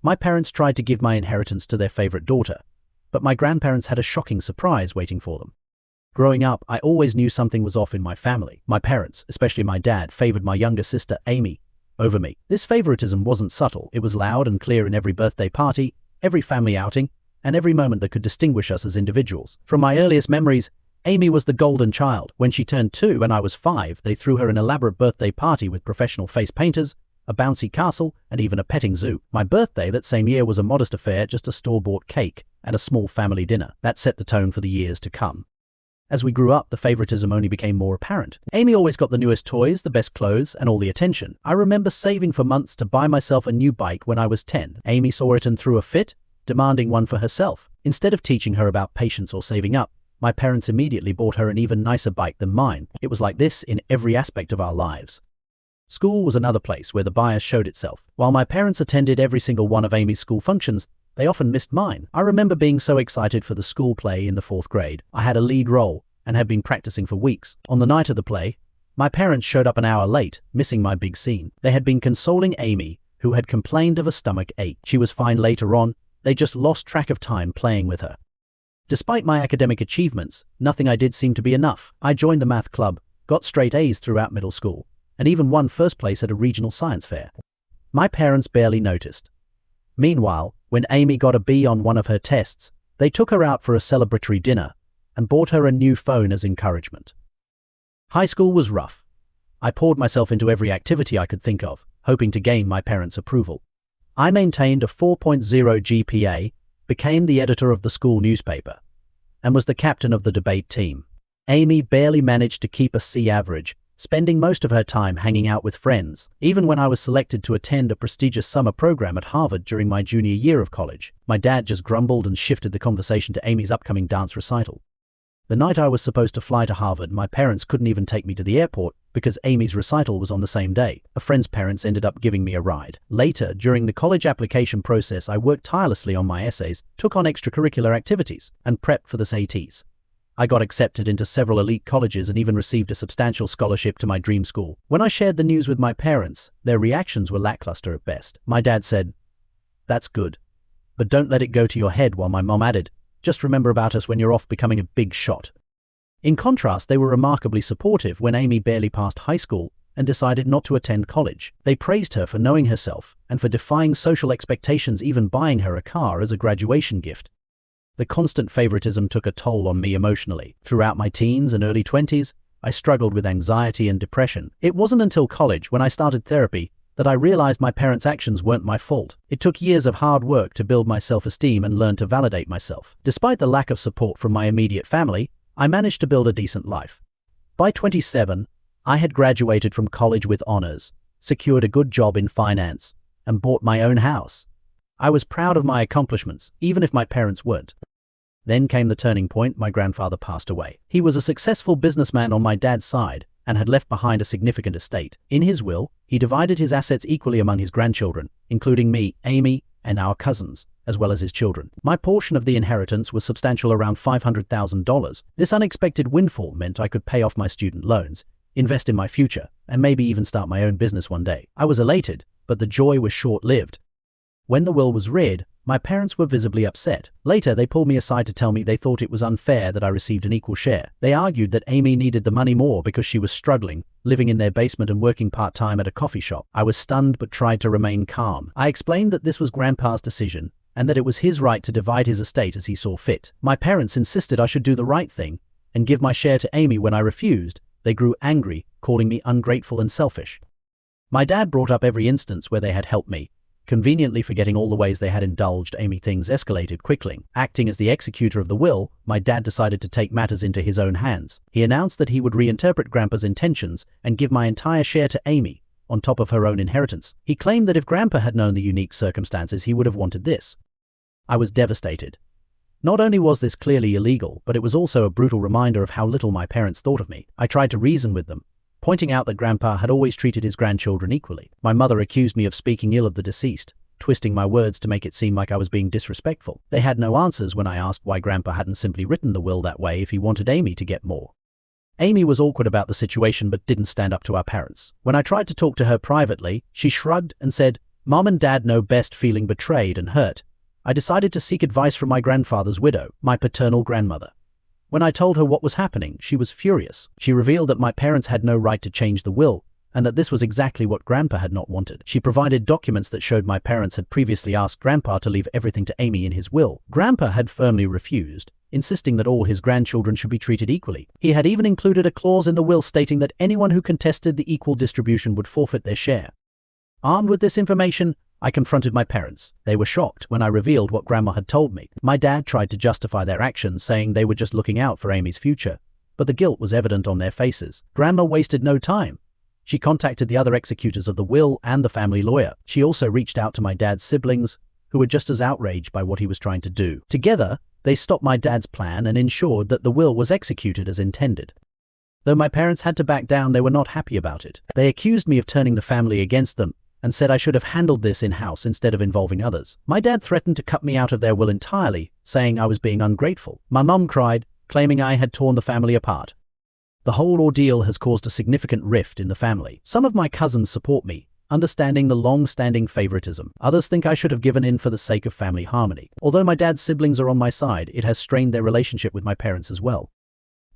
My parents tried to give my inheritance to their favorite daughter, but my grandparents had a shocking surprise waiting for them. Growing up, I always knew something was off in my family. My parents, especially my dad, favored my younger sister, Amy, over me. This favoritism wasn't subtle. It was loud and clear in every birthday party, every family outing, and every moment that could distinguish us as individuals. From my earliest memories, Amy was the golden child. When she turned 2 and I was 5, they threw her an elaborate birthday party with professional face painters, a bouncy castle, and even a petting zoo. My birthday that same year was a modest affair, just a store-bought cake and a small family dinner. That set the tone for the years to come. As we grew up, the favoritism only became more apparent. Amy always got the newest toys, the best clothes, and all the attention. I remember saving for months to buy myself a new bike when I was 10. Amy saw it and threw a fit, demanding one for herself. Instead of teaching her about patience or saving up, my parents immediately bought her an even nicer bike than mine. It was like this in every aspect of our lives. School was another place where the bias showed itself. While my parents attended every single one of Amy's school functions, they often missed mine. I remember being so excited for the school play in the 4th grade. I had a lead role and had been practicing for weeks. On the night of the play, my parents showed up an hour late, missing my big scene. They had been consoling Amy, who had complained of a stomach ache. She was fine later on. They just lost track of time playing with her. Despite my academic achievements, nothing I did seemed to be enough. I joined the math club, got straight A's throughout middle school, and even won first place at a regional science fair. My parents barely noticed. Meanwhile, when Amy got a B on one of her tests, they took her out for a celebratory dinner and bought her a new phone as encouragement. High school was rough. I poured myself into every activity I could think of, hoping to gain my parents' approval. I maintained a 4.0 GPA, became the editor of the school newspaper, and was the captain of the debate team. Amy barely managed to keep a C average, spending most of her time hanging out with friends. Even when I was selected to attend a prestigious summer program at Harvard during my junior year of college, my dad just grumbled and shifted the conversation to Amy's upcoming dance recital. The night I was supposed to fly to Harvard, my parents couldn't even take me to the airport because Amy's recital was on the same day. A friend's parents ended up giving me a ride. Later, during the college application process, I worked tirelessly on my essays, took on extracurricular activities, and prepped for the SATs. I got accepted into several elite colleges and even received a substantial scholarship to my dream school. When I shared the news with my parents, their reactions were lackluster at best. My dad said, "That's good, but don't let it go to your head," while my mom added, "Just remember about us when you're off becoming a big shot." In contrast, they were remarkably supportive when Amy barely passed high school and decided not to attend college. They praised her for knowing herself and for defying social expectations, even buying her a car as a graduation gift. The constant favoritism took a toll on me emotionally. Throughout my teens and early 20s, I struggled with anxiety and depression. It wasn't until college, when I started therapy, that I realized my parents' actions weren't my fault. It took years of hard work to build my self-esteem and learn to validate myself. Despite the lack of support from my immediate family, I managed to build a decent life. By 27, I had graduated from college with honors, secured a good job in finance, and bought my own house. I was proud of my accomplishments, even if my parents weren't. Then came the turning point. My grandfather passed away. He was a successful businessman on my dad's side and had left behind a significant estate. In his will, he divided his assets equally among his grandchildren, including me, Amy, and our cousins, as well as his children. My portion of the inheritance was substantial, around $500,000. This unexpected windfall meant I could pay off my student loans, invest in my future, and maybe even start my own business one day. I was elated, but the joy was short-lived. When the will was read, my parents were visibly upset. Later, they pulled me aside to tell me they thought it was unfair that I received an equal share. They argued that Amy needed the money more because she was struggling, living in their basement and working part-time at a coffee shop. I was stunned but tried to remain calm. I explained that this was Grandpa's decision and that it was his right to divide his estate as he saw fit. My parents insisted I should do the right thing and give my share to Amy. When I refused, they grew angry, calling me ungrateful and selfish. My dad brought up every instance where they had helped me, conveniently forgetting all the ways they had indulged Amy. Things escalated quickly. Acting as the executor of the will, my dad decided to take matters into his own hands. He announced that he would reinterpret Grandpa's intentions and give my entire share to Amy, on top of her own inheritance. He claimed that if Grandpa had known the unique circumstances, he would have wanted this. I was devastated. Not only was this clearly illegal, but it was also a brutal reminder of how little my parents thought of me. I tried to reason with them, pointing out that Grandpa had always treated his grandchildren equally. My mother accused me of speaking ill of the deceased, twisting my words to make it seem like I was being disrespectful. They had no answers when I asked why Grandpa hadn't simply written the will that way if he wanted Amy to get more. Amy was awkward about the situation but didn't stand up to our parents. When I tried to talk to her privately, she shrugged and said, Mom and Dad know best. Feeling betrayed and hurt, I decided to seek advice from my grandfather's widow, my paternal grandmother. When I told her what was happening, she was furious. She revealed that my parents had no right to change the will, and that this was exactly what Grandpa had not wanted. She provided documents that showed my parents had previously asked Grandpa to leave everything to Amy in his will. Grandpa had firmly refused, insisting that all his grandchildren should be treated equally. He had even included a clause in the will stating that anyone who contested the equal distribution would forfeit their share. Armed with this information, I confronted my parents. They were shocked when I revealed what Grandma had told me. My dad tried to justify their actions, saying they were just looking out for Amy's future, but the guilt was evident on their faces. Grandma wasted no time. She contacted the other executors of the will and the family lawyer. She also reached out to my dad's siblings, who were just as outraged by what he was trying to do. Together, they stopped my dad's plan and ensured that the will was executed as intended. Though my parents had to back down, they were not happy about it. They accused me of turning the family against them and said I should have handled this in-house instead of involving others. My dad threatened to cut me out of their will entirely, saying I was being ungrateful. My mom cried, claiming I had torn the family apart. The whole ordeal has caused a significant rift in the family. Some of my cousins support me, understanding the long-standing favoritism. Others think I should have given in for the sake of family harmony. Although my dad's siblings are on my side, it has strained their relationship with my parents as well.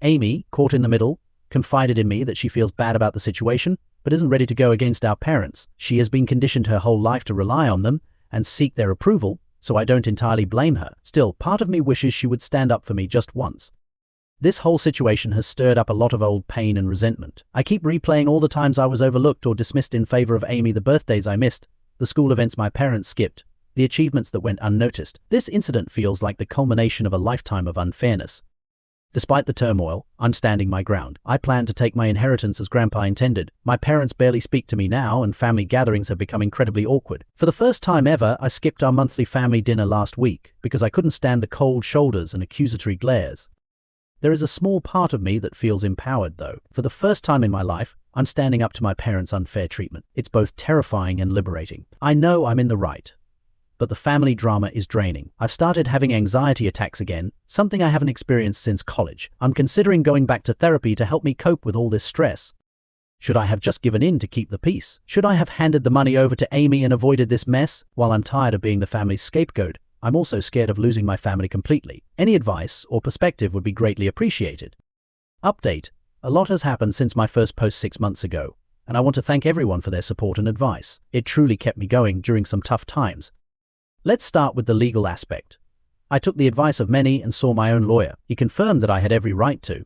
Amy, caught in the middle, confided in me that she feels bad about the situation, but isn't ready to go against our parents. She has been conditioned her whole life to rely on them and seek their approval, so I don't entirely blame her. Still, part of me wishes she would stand up for me just once. This whole situation has stirred up a lot of old pain and resentment. I keep replaying all the times I was overlooked or dismissed in favor of Amy, the birthdays I missed, the school events my parents skipped, the achievements that went unnoticed. This incident feels like the culmination of a lifetime of unfairness. Despite the turmoil, I'm standing my ground. I plan to take my inheritance as Grandpa intended. My parents barely speak to me now, and family gatherings have become incredibly awkward. For the first time ever, I skipped our monthly family dinner last week because I couldn't stand the cold shoulders and accusatory glares. There is a small part of me that feels empowered, though. For the first time in my life, I'm standing up to my parents' unfair treatment. It's both terrifying and liberating. I know I'm in the right, but the family drama is draining. I've started having anxiety attacks again, something I haven't experienced since college. I'm considering going back to therapy to help me cope with all this stress. Should I have just given in to keep the peace? Should I have handed the money over to Amy and avoided this mess? While I'm tired of being the family's scapegoat, I'm also scared of losing my family completely. Any advice or perspective would be greatly appreciated. Update: a lot has happened since my first post 6 months ago, and I want to thank everyone for their support and advice. It truly kept me going during some tough times. Let's start with the legal aspect. I took the advice of many and saw my own lawyer. He confirmed that I had every right to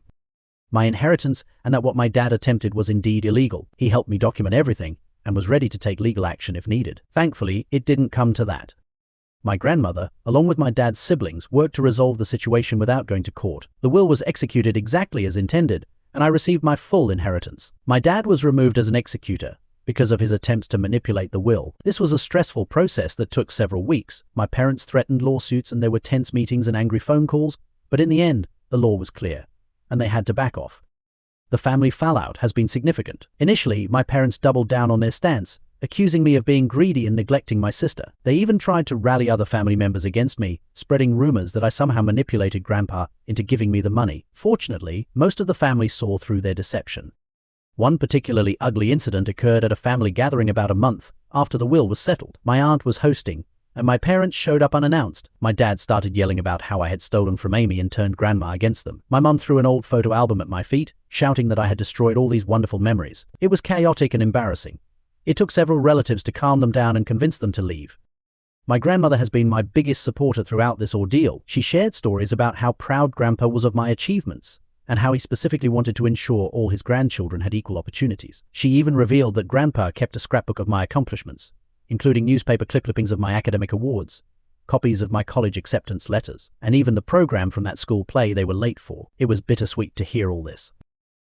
my inheritance and that what my dad attempted was indeed illegal. He helped me document everything and was ready to take legal action if needed. Thankfully, it didn't come to that. My grandmother, along with my dad's siblings, worked to resolve the situation without going to court. The will was executed exactly as intended, and I received my full inheritance. My dad was removed as an executor because of his attempts to manipulate the will. This was a stressful process that took several weeks. My parents threatened lawsuits and there were tense meetings and angry phone calls, but in the end, the law was clear, and they had to back off. The family fallout has been significant. Initially, my parents doubled down on their stance, accusing me of being greedy and neglecting my sister. They even tried to rally other family members against me, spreading rumors that I somehow manipulated Grandpa into giving me the money. Fortunately, most of the family saw through their deception. One particularly ugly incident occurred at a family gathering about a month after the will was settled. My aunt was hosting, and my parents showed up unannounced. My dad started yelling about how I had stolen from Amy and turned Grandma against them. My mom threw an old photo album at my feet, shouting that I had destroyed all these wonderful memories. It was chaotic and embarrassing. It took several relatives to calm them down and convince them to leave. My grandmother has been my biggest supporter throughout this ordeal. She shared stories about how proud Grandpa was of my achievements, and how he specifically wanted to ensure all his grandchildren had equal opportunities. She even revealed that Grandpa kept a scrapbook of my accomplishments, including newspaper clippings of my academic awards, copies of my college acceptance letters, and even the program from that school play they were late for. It was bittersweet to hear all this.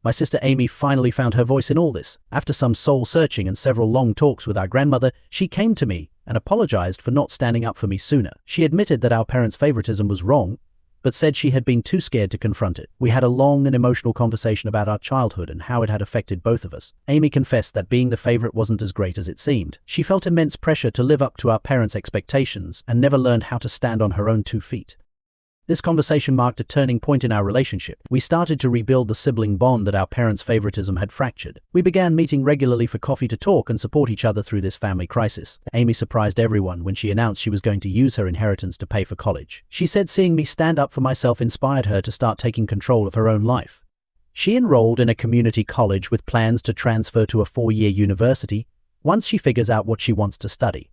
My sister Amy finally found her voice in all this. After some soul-searching and several long talks with our grandmother, she came to me and apologized for not standing up for me sooner. She admitted that our parents' favoritism was wrong, but said she had been too scared to confront it. We had a long and emotional conversation about our childhood and how it had affected both of us. Amy confessed that being the favorite wasn't as great as it seemed. She felt immense pressure to live up to our parents' expectations and never learned how to stand on her own 2 feet. This conversation marked a turning point in our relationship. We started to rebuild the sibling bond that our parents' favoritism had fractured. We began meeting regularly for coffee to talk and support each other through this family crisis. Amy surprised everyone when she announced she was going to use her inheritance to pay for college. She said seeing me stand up for myself inspired her to start taking control of her own life. She enrolled in a community college with plans to transfer to a 4-year university once she figures out what she wants to study.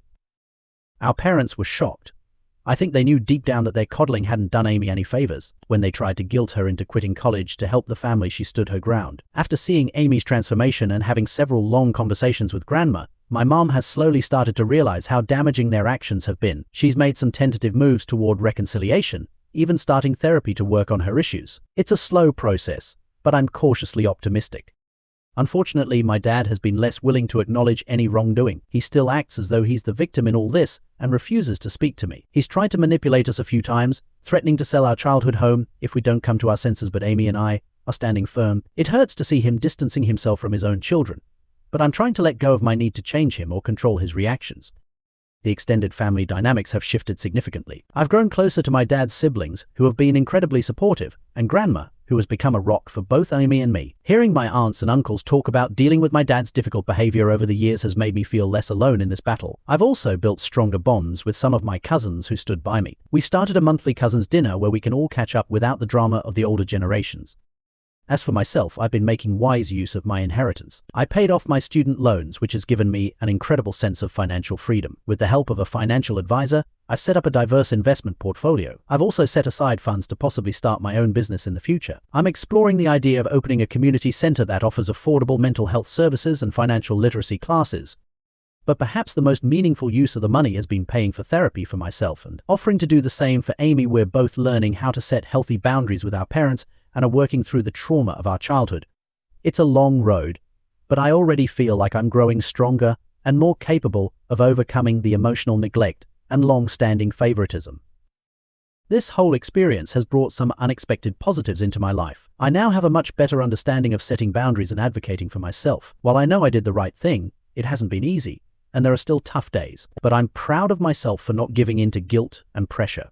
Our parents were shocked. I think they knew deep down that their coddling hadn't done Amy any favors. When they tried to guilt her into quitting college to help the family, she stood her ground. After seeing Amy's transformation and having several long conversations with Grandma, my mom has slowly started to realize how damaging their actions have been. She's made some tentative moves toward reconciliation, even starting therapy to work on her issues. It's a slow process, but I'm cautiously optimistic. Unfortunately, my dad has been less willing to acknowledge any wrongdoing. He still acts as though he's the victim in all this and refuses to speak to me. He's tried to manipulate us a few times, threatening to sell our childhood home if we don't come to our senses, but Amy and I are standing firm. It hurts to see him distancing himself from his own children, but I'm trying to let go of my need to change him or control his reactions. The extended family dynamics have shifted significantly. I've grown closer to my dad's siblings, who have been incredibly supportive, and Grandma, who has become a rock for both Amy and me. Hearing my aunts and uncles talk about dealing with my dad's difficult behavior over the years has made me feel less alone in this battle. I've also built stronger bonds with some of my cousins who stood by me. We've started a monthly cousins dinner where we can all catch up without the drama of the older generations. As for myself, I've been making wise use of my inheritance. I paid off my student loans, which has given me an incredible sense of financial freedom. With the help of a financial advisor, I've set up a diverse investment portfolio. I've also set aside funds to possibly start my own business in the future. I'm exploring the idea of opening a community center that offers affordable mental health services and financial literacy classes. But perhaps the most meaningful use of the money has been paying for therapy for myself and offering to do the same for Amy. We're both learning how to set healthy boundaries with our parents and are working through the trauma of our childhood. It's a long road, but I already feel like I'm growing stronger and more capable of overcoming the emotional neglect and long-standing favoritism. This whole experience has brought some unexpected positives into my life. I now have a much better understanding of setting boundaries and advocating for myself. While I know I did the right thing, it hasn't been easy, and there are still tough days, but I'm proud of myself for not giving in to guilt and pressure.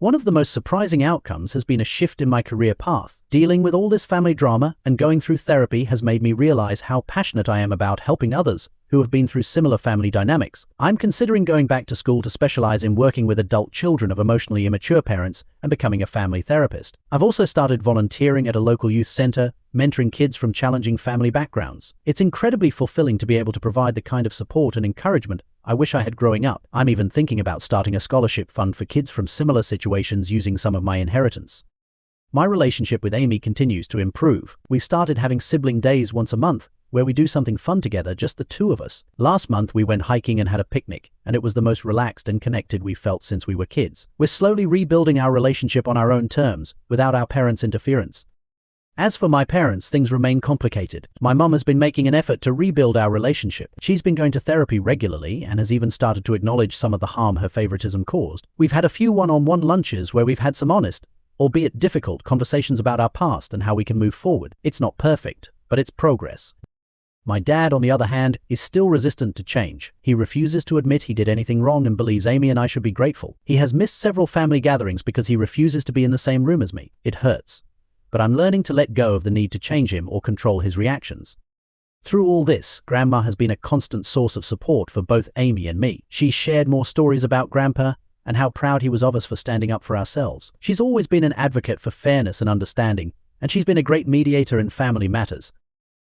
One of the most surprising outcomes has been a shift in my career path. Dealing with all this family drama and going through therapy has made me realize how passionate I am about helping others who have been through similar family dynamics. I'm considering going back to school to specialize in working with adult children of emotionally immature parents and becoming a family therapist. I've also started volunteering at a local youth center, mentoring kids from challenging family backgrounds. It's incredibly fulfilling to be able to provide the kind of support and encouragement I wish I had growing up. I'm even thinking about starting a scholarship fund for kids from similar situations using some of my inheritance. My relationship with Amy continues to improve. We've started having sibling days once a month, where we do something fun together, just the two of us. Last month we went hiking and had a picnic, and it was the most relaxed and connected we've felt since we were kids. We're slowly rebuilding our relationship on our own terms, without our parents' interference. As for my parents, things remain complicated. My mom has been making an effort to rebuild our relationship. She's been going to therapy regularly and has even started to acknowledge some of the harm her favoritism caused. We've had a few one-on-one lunches where we've had some honest, albeit difficult, conversations about our past and how we can move forward. It's not perfect, but it's progress. My dad, on the other hand, is still resistant to change. He refuses to admit he did anything wrong and believes Amy and I should be grateful. He has missed several family gatherings because he refuses to be in the same room as me. It hurts, but I'm learning to let go of the need to change him or control his reactions. Through all this, Grandma has been a constant source of support for both Amy and me. She's shared more stories about Grandpa and how proud he was of us for standing up for ourselves. She's always been an advocate for fairness and understanding, and she's been a great mediator in family matters.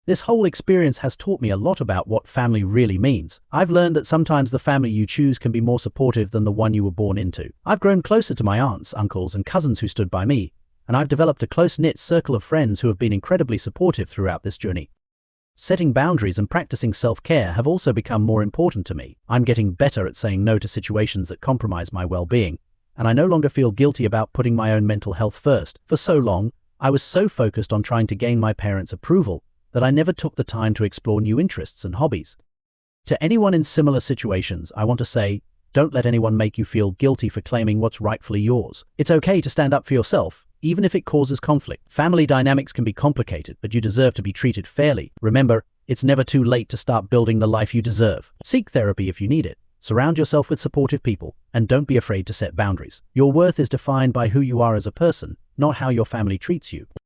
This whole experience has taught me a lot about what family really means. I've learned that sometimes the family you choose can be more supportive than the one you were born into. I've grown closer to my aunts, uncles, and cousins who stood by me, and I've developed a close-knit circle of friends who have been incredibly supportive throughout this journey. Setting boundaries and practicing self-care have also become more important to me. I'm getting better at saying no to situations that compromise my well-being, and I no longer feel guilty about putting my own mental health first. For so long, I was so focused on trying to gain my parents' approval that I never took the time to explore new interests and hobbies. To anyone in similar situations, I want to say, don't let anyone make you feel guilty for claiming what's rightfully yours. It's okay to stand up for yourself, even if it causes conflict. Family dynamics can be complicated, but you deserve to be treated fairly. Remember, it's never too late to start building the life you deserve. Seek therapy if you need it. Surround yourself with supportive people, and don't be afraid to set boundaries. Your worth is defined by who you are as a person, not how your family treats you.